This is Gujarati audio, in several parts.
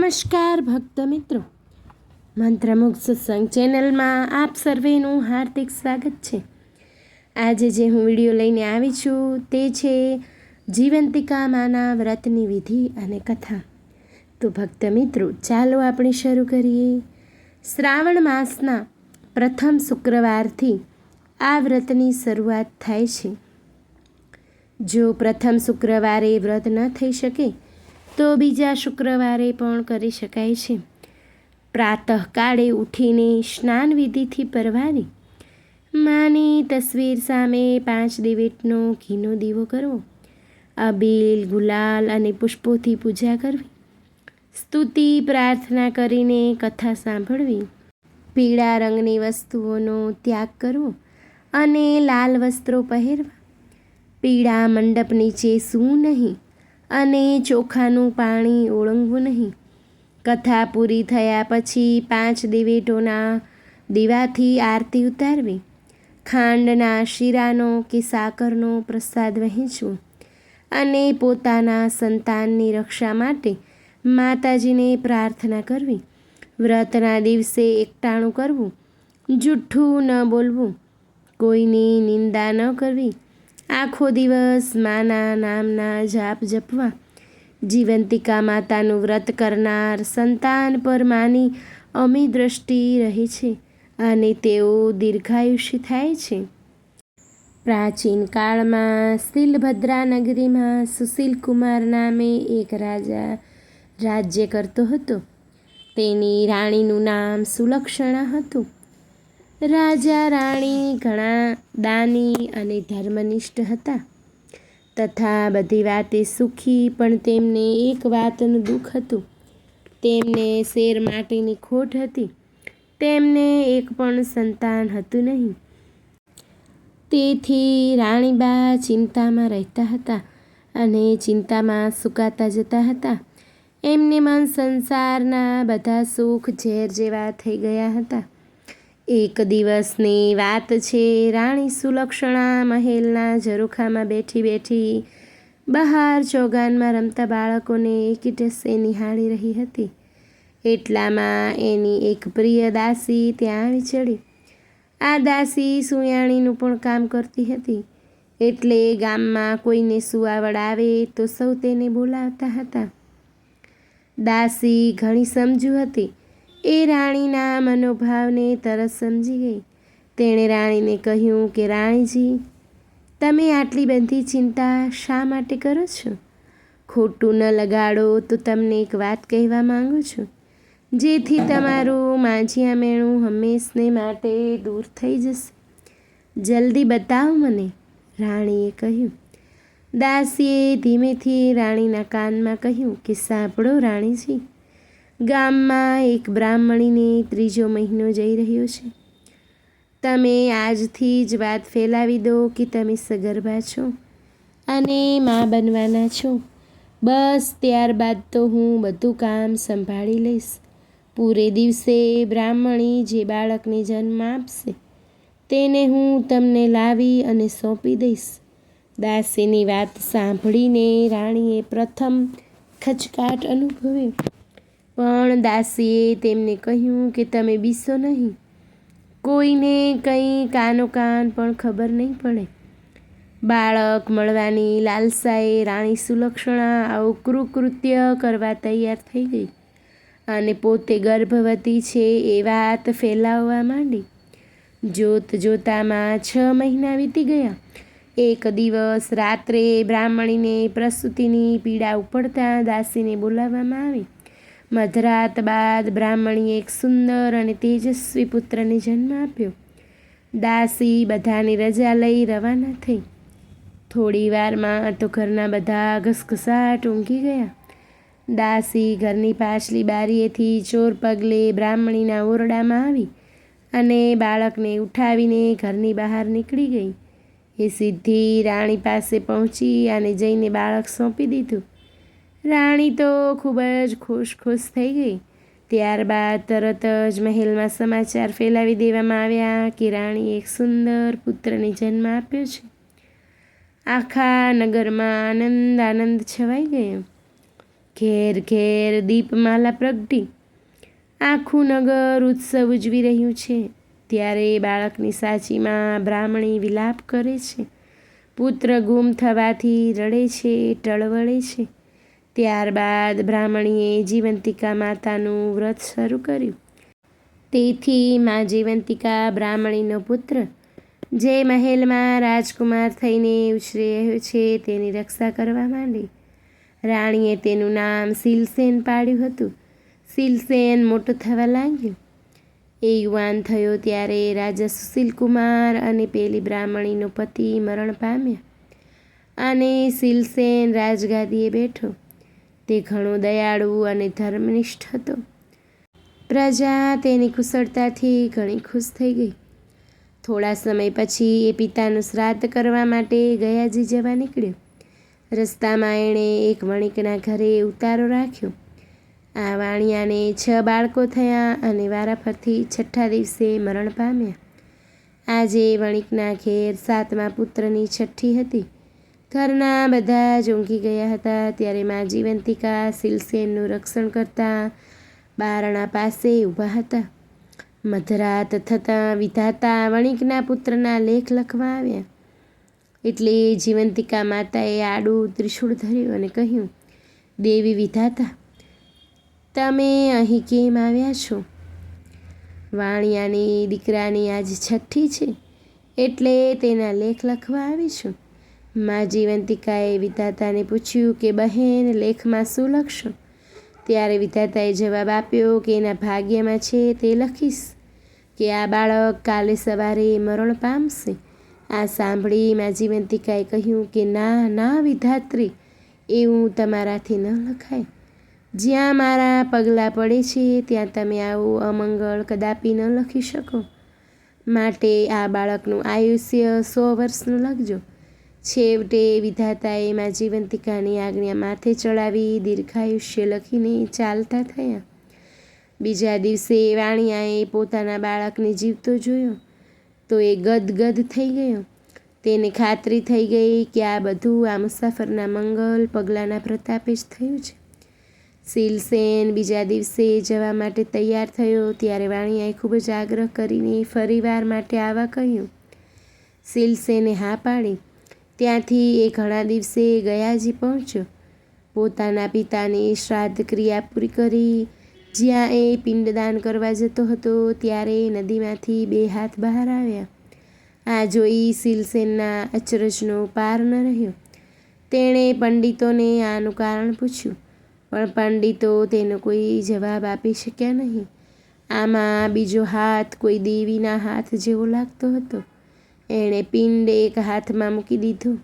નમસ્કાર ભક્ત મિત્રો, મંત્રમુગ્ધ સત્સંગ ચેનલમાં આપ સર્વેનું હાર્દિક સ્વાગત છે. આજે જે હું વિડીયો લઈને આવી છું તે છે જીવંતિકા માના વ્રતની વિધિ અને કથા. તો ભક્ત મિત્રો, ચાલો આપણે શરૂ કરીએ. શ્રાવણ માસના પ્રથમ શુક્રવારથી આ વ્રતની શરૂઆત થાય છે. જો પ્રથમ શુક્રવારે વ્રત ન થઈ શકે તો બીજા શુક્રવારે પણ કરી શકાય છે. પ્રાતઃકાળે ઉઠીને સ્નાન વિધિથી પરવારી માની તસવીર સામે 5 દિવેટનો ઘીનો દીવો કરવો, અબીલ, ગુલાલ અને પુષ્પોથી પૂજા કરવી, સ્તુતિ પ્રાર્થના કરીને કથા સાંભળવી, પીળા રંગની વસ્તુઓનો ત્યાગ કરવો અને લાલ વસ્ત્રો પહેરવા, પીળા મંડપ નીચે સૂવું નહીં અને ચોખાનું પાણી ઓળંગવું નહીં. કથા પૂરી થયા પછી 5 દિવેટોના દીવાથી આરતી ઉતારવી, ખાંડના શીરાનો કે સાકરનો પ્રસાદ વહેંચવો અને પોતાના સંતાનની રક્ષા માટે માતાજીને પ્રાર્થના કરવી. વ્રતના દિવસે એકટાણું કરવું, જૂઠ્ઠું ન બોલવું, કોઈની નિંદા ન કરવી, આખો દિવસ માના નામના જાપ જપવા. જીવંતિકા માતાનું વ્રત કરનાર સંતાન પર માની અમી દ્રષ્ટિ રહે છે અને તેઓ દીર્ઘાયુષી થાય છે. પ્રાચીન કાળમાં શીલભદ્રા નગરીમાં સુશીલકુમાર નામે એક રાજા રાજ્ય કરતો હતો. તેની રાણીનું નામ સુલક્ષણા હતું. રાજા રાણી ઘણા દાની અને ધર્મનિષ્ઠ હતા તથા બધી વાતે સુખી, પણ તેમને એક વાતનું દુઃખ હતું. તેમને શેર માટેની ખોટ હતી. તેમને એક પણ સંતાન હતું નહીં. તેથી રાણીબા ચિંતામાં રહેતા હતા અને ચિંતામાં સુકાતા જતા હતા. એમને મન સંસારના બધા સુખ ઝેર જેવા થઈ ગયા હતા. એક દિવસની વાત છે. રાણી સુલક્ષણા મહેલના ઝરૂખામાં બેઠી બેઠી બહાર ચોગાનમાં રમતા બાળકોને એકીટસે નિહાળી રહી હતી. એટલામાં એની એક પ્રિય દાસી ત્યાં આવી ચડી. આ દાસી સુયાણીનું પણ કામ કરતી હતી. એટલે ગામમાં કોઈને સુવાવડ આવે તો સૌ તેને બોલાવતા હતા. દાસી ઘણી સમજુ હતી. એ રાણીના મનોભાવને તરત સમજી ગઈ. તેણે રાણીને કહ્યું કે રાણીજી, તમે આટલી બધી ચિંતા શા માટે કરો છો? ખોટું ન લગાડો તો તમને એક વાત કહેવા માંગુ છું, જેથી તમારું માજીયા મેણું હંમેશને માટે દૂર થઈ જશે. જલ્દી બતાવો મને, રાણીએ કહ્યું. દાસીએ ધીમેથી રાણીના કાનમાં કહ્યું કે સાંભળો રાણીજી, ગામમાં એક બ્રાહ્મણીને 3જો મહિનો જઈ રહ્યો છે. તમે આજથી જ વાત ફેલાવી દો કે તમે સગર્ભા છો અને મા બનવાના છો. બસ ત્યારબાદ તો હું બધું કામ સંભાળી લઈશ. પૂરે દિવસે બ્રાહ્મણી જે બાળકને જન્મ આપશે તેને હું તમને લાવી અને સોંપી દઈશ. દાસીની વાત સાંભળીને રાણીએ પ્રથમ ખચકાટ અનુભવ્યો, પણ દાસીએ તેમને કહ્યું કે તમે બીસો નહીં. કોઈને કંઈ કાનોકાન પણ ખબર નહીં પડે. બાળક મળવાની લાલસાએ રાણી સુલક્ષણા આવું કૃત્ય કરવા તૈયાર થઈ ગઈ અને પોતે ગર્ભવતી છે એ વાત ફેલાવવા માંડી. જોત જોતામાં 6 મહિના વીતી ગયા. એક દિવસ રાત્રે બ્રાહ્મણીને પ્રસૂતિની પીડા ઉપડતા દાસીને બોલાવવામાં આવી. મધરાત બાદ બ્રાહ્મણીએ એક સુંદર અને તેજસ્વી પુત્રને જન્મ આપ્યો. દાસી બધાની રજા લઈ રવાના થઈ. થોડી વારમાં તો ઘરના બધા ઘસઘસાટ ઊંઘી ગયા. દાસી ઘરની પાછલી બારીએથી ચોર પગલે બ્રાહ્મણીના ઓરડામાં આવી અને બાળકને ઉઠાવીને ઘરની બહાર નીકળી ગઈ. એ સીધી રાણી પાસે પહોંચી અને જઈને બાળક સોંપી દીધું. રાણી તો ખૂબ જ ખુશ થઈ ગઈ. ત્યારબાદ તરત જ મહેલમાં સમાચાર ફેલાવી દેવામાં આવ્યા કે રાણીએ એક સુંદર પુત્રને જન્મ આપ્યો છે. આખા નગરમાં આનંદ છવાઈ ગયો. ઘેર ઘેર દીપમાલા પ્રગટી આખું નગર ઉત્સવ ઉજવી રહ્યું છે. ત્યારે બાળકની સાચીમાં બ્રાહ્મણી વિલાપ કરે છે. પુત્ર ગુમ થવાથી રડે છે, ટળવળે છે. ત્યારબાદ બ્રાહ્મણીએ જીવંતિકા માતાનું વ્રત શરૂ કર્યું. તેથી મા જીવંતિકા બ્રાહ્મણીનો પુત્ર જે મહેલમાં રાજકુમાર થઈને ઉછરી રહ્યો છે તેની રક્ષા કરવા માંડી. રાણીએ તેનું નામ શીલસેન પાડ્યું હતું. શીલસેન મોટો થવા લાગ્યો. એ યુવાન થયો ત્યારે રાજા સુશીલકુમાર અને પેલી બ્રાહ્મણીનો પતિ મરણ પામ્યા અને શીલસેન રાજગાદીએ બેઠો. તે ઘણો દયાળુ અને ધર્મનિષ્ઠ હતો. પ્રજા તેની કુશળતાથી ઘણી ખુશ થઈ ગઈ. થોડા સમય પછી એ પિતાનું શ્રાદ્ધ કરવા માટે ગયાજી જવા નીકળ્યો. રસ્તામાં એણે એક વણિકના ઘરે ઉતારો રાખ્યો. આ વાણિયાને 6 બાળકો થયા અને વારાફરતી 6ઠ્ઠા દિવસે મરણ પામ્યા. આજે વણિકના ઘેર 7મા પુત્રની છઠ્ઠી હતી. ઘરના બધા જ ઊંઘી ગયા હતા. ત્યારે મા જીવંતિકા શીલસેનનું રક્ષણ કરતા બારણા પાસે ઊભા હતા. મધરાત થતાં વિધાતા વણિકના પુત્રના લેખ લખવા આવ્યા. એટલે જીવંતિકા માતાએ આડું ત્રિશૂળ ધર્યું અને કહ્યું, દેવી વિધાતા, તમે અહીં કેમ આવ્યા છો? વાણિયાની દીકરાની આજ છઠ્ઠી છે એટલે તેના લેખ લખવા આવી છું. મા જીવંતિકાએ વિધાતાને પૂછ્યું કે બહેન, લેખમાં શું લખશો? ત્યારે વિધાતાએ જવાબ આપ્યો કે એના ભાગ્યમાં છે તે લખીશ કે આ બાળક કાલે સવારે મરણ પામશે. આ સાંભળી મા જીવંતિકાએ કહ્યું કે ના ના વિધાત્રી, એવું તમારાથી ન લખાય. જ્યાં મારા પગલાં પડે છે ત્યાં તમે આવું અમંગળ કદાપી ન લખી શકો. માટે આ બાળકનું આયુષ્ય 100 વર્ષનું લખજો. છેવટે વિધાતાએ મા જીવંતિકાની આજ્ઞા માથે ચડાવી દીર્ઘાયુષ્ય લખીને ચાલતા થયા. બીજા દિવસે વાણિયાએ પોતાના બાળકને જીવતો જોયો તો એ ગદગદ થઈ ગયો. તેને ખાતરી થઈ ગઈ કે આ બધું આ મુસાફરના મંગલ પગલાંના પ્રતાપે જ થયું છે. શીલસેન બીજા દિવસે જવા માટે તૈયાર થયો ત્યારે વાણિયાએ ખૂબ જ આગ્રહ કરીને ફરીવાર માટે આવવા કહ્યું. શીલસેને હા પાડી. ત્યાંથી એ ઘણા દિવસે ગયાજી પહોંચ્યો. પોતાના પિતાની શ્રાદ્ધ ક્રિયા પૂરી કરી જ્યાં એ પિંડદાન કરવા જતો હતો ત્યારે નદીમાંથી 2 હાથ બહાર આવ્યા. આ જોઈ શીલસેનના અચરજનો પાર ન રહ્યો. તેણે પંડિતોને આનું કારણ પૂછ્યું, પણ પંડિતો તેનો કોઈ જવાબ આપી શક્યા નહીં. આમાં બીજો હાથ કોઈ દેવીના હાથ જેવો લાગતો હતો. એણે પિંડ એક હાથમાં મૂકી દીધું.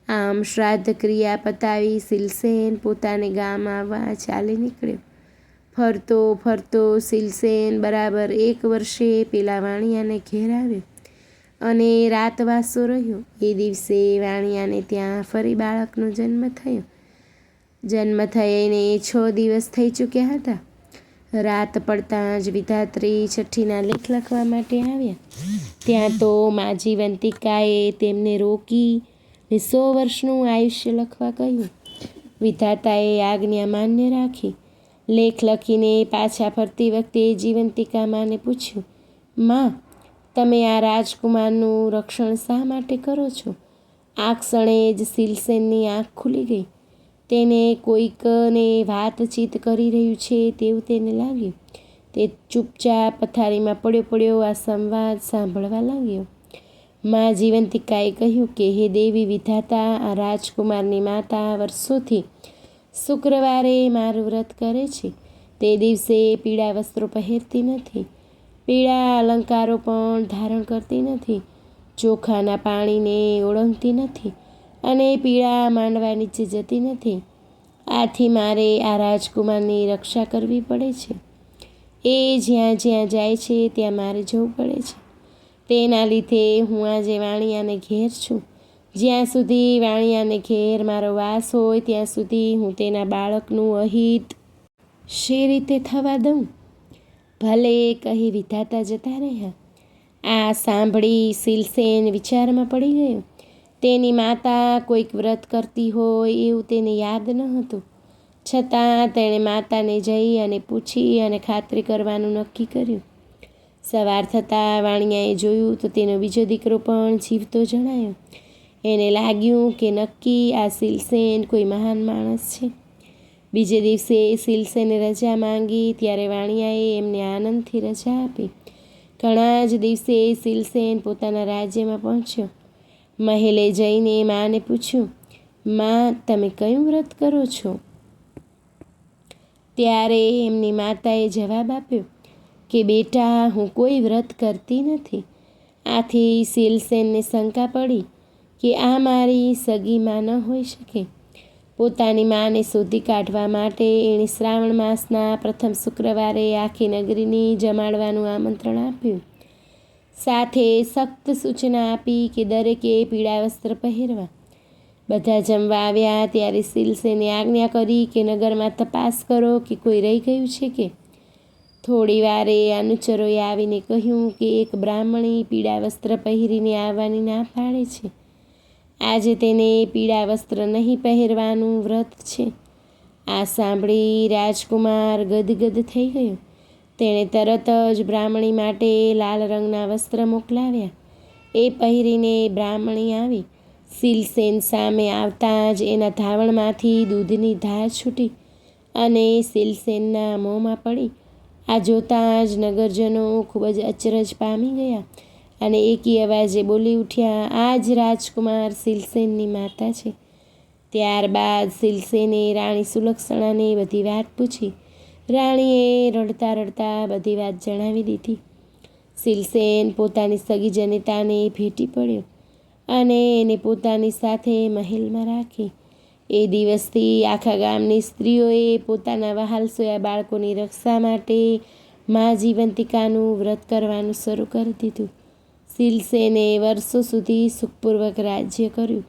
આમ શ્રાદ્ધ ક્રિયા પતાવી શીલસેન પોતાને ગામ આવવા ચાલી નીકળ્યો. ફરતો ફરતો શીલસેન બરાબર 1 વર્ષે પેલા વાણિયાને ઘેર આવ્યો અને રાતવાસો રહ્યો. એ દિવસે વાણિયાને ત્યાં ફરી બાળકનો જન્મ થયો. જન્મ થઈને 6 દિવસ થઈ ચૂક્યા હતા. રાત પડતાં જ વિધાત્રી છઠ્ઠીના લેખ લખવા માટે આવ્યા. ત્યાં તો મા જીવંતિકાએ તેમને રોકી 100 વર્ષનું આયુષ્ય લખવા કહ્યું. વિધાતાએ આજ્ઞા માન્ય રાખી. લેખ લખીને પાછા ફરતી વખતે જીવંતિકા માને પૂછ્યું, માં, તમે આ રાજકુમારનું રક્ષણ શા માટે કરો છો? આ ક્ષણે જ શીલસેનની આંખ ખુલી ગઈ. તેને કોઈકને વાતચીત કરી રહ્યું છે તેવું તેને લાગ્યું. તે ચૂપચાપ પથારીમાં પડ્યો આ સંવાદ સાંભળવા લાગ્યો. મા જીવંતિકાએ કહ્યું કે હે દેવી વિધાતા, આ રાજકુમારની માતા વર્ષોથી શુક્રવારે મારું વ્રત કરે છે. તે દિવસે પીળા વસ્ત્રો પહેરતી નથી, પીળા અલંકારો પણ ધારણ કરતી નથી, ચોખાના પાણીને ઓળંગતી નથી અને પીળા માંડવા નીચે જતી નથી. આથી મારે આ રાજકુમારની રક્ષા કરવી પડે છે. એ જ્યાં જ્યાં જાય છે ત્યાં મારે જવું પડે છે. તેના લીધે હું આજે વાણિયાને ઘેર છું. જ્યાં સુધી વાણિયાને ઘેર મારો વાસ હોય ત્યાં સુધી હું તેના બાળકનું અહિત શી રીતે થવા દઉં? ભલે, કહી વિધાતા જતા રહ્યા. આ સાંભળી શીલસેન વિચારમાં પડી ગયો. તેની માતા કોઈક વ્રત કરતી હોય એવું તેને યાદ ન હતું. છતાં તેણે માતાને જઈ અને પૂછી અને ખાતરી કરવાનું નક્કી કર્યું. સવાર થતાં વાણિયાએ જોયું તો તેનો બીજો દીકરો પણ જીવતો જણાયો. એને લાગ્યું કે નક્કી આ શીલસેન કોઈ મહાન માણસ છે. બીજે દિવસે શીલસેને રજા માંગી ત્યારે વાણિયાએ એમને આનંદથી રજા આપી. ઘણા જ દિવસે શીલસેન પોતાના રાજ્યમાં પહોંચ્યો. મહેલે જઈને માને પૂછ્યું, માં, તમે કયું વ્રત કરો છો? ત્યારે એમની માતાએ જવાબ આપ્યો કે બેટા, હું કોઈ વ્રત કરતી નથી. આથી શીલસેનને શંકા પડી કે આ મારી સગી માં ન હોઈ શકે. પોતાની માને શોધી કાઢવા માટે એણે શ્રાવણ માસના પ્રથમ શુક્રવારે આખી નગરીની જમાડવાનું આમંત્રણ આપ્યું. સાથે સખ્ત સૂચના આપી કે દરેકે પીળા વસ્ત્ર પહેરવા. બધા જમવા આવ્યા ત્યારે શીલસેને આજ્ઞા કરી કે નગરમાં તપાસ કરો કે કોઈ રહી ગયું છે કે. થોડી વારે અનુચરોએ આવીને કહ્યું કે એક બ્રાહ્મણી પીળા વસ્ત્ર પહેરીને આવવાની ના પાડે છે. આજે તેને પીળા વસ્ત્ર નહીં પહેરવાનું વ્રત છે. આ સાંભળી રાજકુમાર ગદગદ થઈ ગયો. તેણે તરત જ બ્રાહ્મણી માટે લાલ રંગના વસ્ત્ર મોકલાવ્યા. એ પહેરીને બ્રાહ્મણી આવી. શીલસેન સામે આવતાં જ એના ધાવણમાંથી દૂધની ધાર છૂટી અને શીલસેનના મોંમાં પડી. આ જોતાં જ નગરજનો ખૂબ જ અચરજ પામી ગયા અને એકી અવાજે બોલી ઉઠ્યા, આ જ રાજકુમાર શીલસેનની માતા છે. ત્યારબાદ શીલસેને રાણી સુલક્ષણાને બધી વાત પૂછી. રાણીએ રડતા રડતા બધી વાત જણાવી દીધી. શીલસેન પોતાની સગી જનિતાને ભેટી પડ્યો અને એને પોતાની સાથે મહેલમાં રાખી. એ દિવસથી આખા ગામની સ્ત્રીઓએ પોતાના વહાલસોયા બાળકોની રક્ષા માટે મા જીવંતિકાનું વ્રત કરવાનું શરૂ કરી દીધું. શીલસેને વર્ષો સુધી સુખપૂર્વક રાજ્ય કર્યું.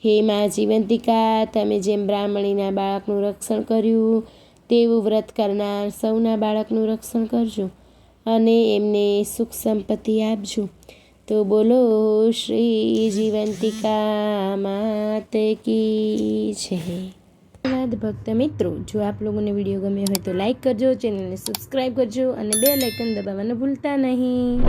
હે મા જીવંતિકા, તમે જેમ બ્રાહ્મણીના બાળકનું રક્ષણ કર્યું તેવું વ્રત કરનાર સૌના બાળકનું રક્ષણ કરજો અને એમને સુખ સંપત્તિ આપજો. તો બોલો શ્રી જીવંતિકા માત કી જય. ધન્યવાદ ભક્ત મિત્રો. જો આપ લોકોને વિડીયો ગમ્યો હોય તો લાઈક કરજો, ચેનલને સબસ્ક્રાઈબ કરજો અને બેલ આઇકન દબાવવાનું ભૂલતા નહીં.